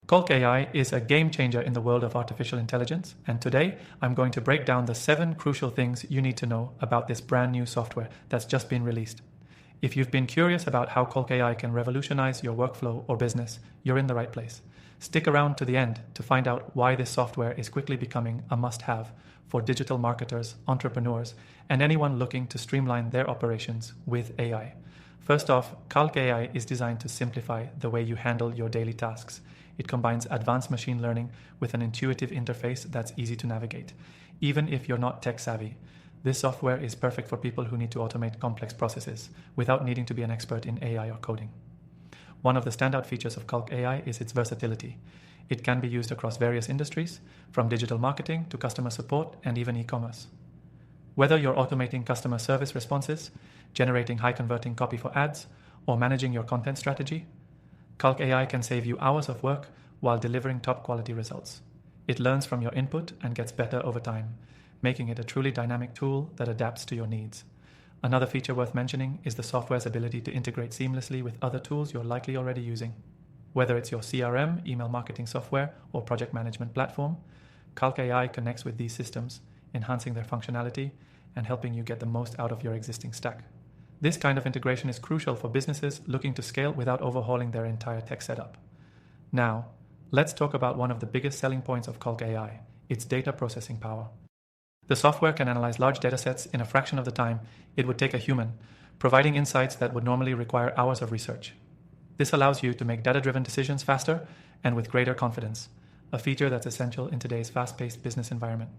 Calk AI is a game changer in the world of artificial intelligence, and today I'm going to break down the 7 crucial things you need to know about this brand new software that's just been released. If you've been curious about how Calk AI can revolutionize your workflow or business, you're in the right place. Stick around to the end to find out why this software is quickly becoming a must-have for digital marketers, entrepreneurs, and anyone looking to streamline their operations with AI. First off, Calk AI is designed to simplify the way you handle your daily tasks. It combines advanced machine learning with an intuitive interface that's easy to navigate. Even if you're not tech savvy, this software is perfect for people who need to automate complex processes without needing to be an expert in AI or coding. One of the standout features of Calk AI is its versatility. It can be used across various industries, from digital marketing to customer support and even e-commerce. Whether you're automating customer service responses, generating high-converting copy for ads, or managing your content strategy, Calk AI can save you hours of work while delivering top-quality results. It learns from your input and gets better over time, making it a truly dynamic tool that adapts to your needs. Another feature worth mentioning is the software's ability to integrate seamlessly with other tools you're likely already using. Whether it's your CRM, email marketing software, or project management platform, Calk AI connects with these systems, enhancing their functionality and helping you get the most out of your existing stack. This kind of integration is crucial for businesses looking to scale without overhauling their entire tech setup. Now, let's talk about one of the biggest selling points of Calk AI, its data processing power. The software can analyze large datasets in a fraction of the time it would take a human, providing insights that would normally require hours of research. This allows you to make data-driven decisions faster and with greater confidence, a feature that's essential in today's fast-paced business environment.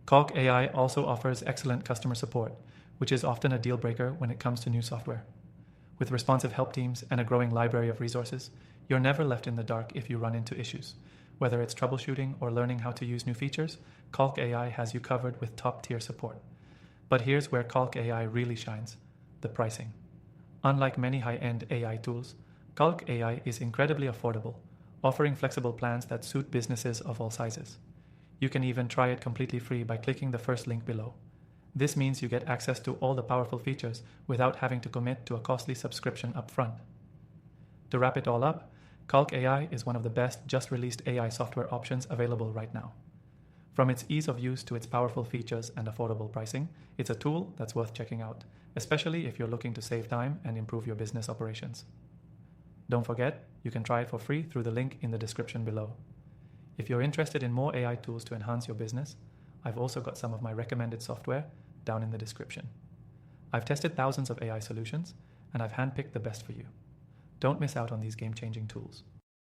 Calk AI also offers excellent customer support, which is often a deal breaker when it comes to new software. With responsive help teams and a growing library of resources, you're never left in the dark if you run into issues. Whether it's troubleshooting or learning how to use new features, Calk AI has you covered with top-tier support. But here's where Calk AI really shines: the pricing. Unlike many high-end AI tools, Calk AI is incredibly affordable, offering flexible plans that suit businesses of all sizes. You can even try it completely free by clicking the first link below. This means you get access to all the powerful features without having to commit to a costly subscription upfront. To wrap it all up, Calk AI is one of the best just-released AI software options available right now. From its ease of use to its powerful features and affordable pricing, it's a tool that's worth checking out, especially if you're looking to save time and improve your business operations. Don't forget, you can try it for free through the link in the description below. If you're interested in more AI tools to enhance your business, I've also got some of my recommended software down in the description. I've tested thousands of AI solutions, and I've handpicked the best for you. Don't miss out on these game-changing tools.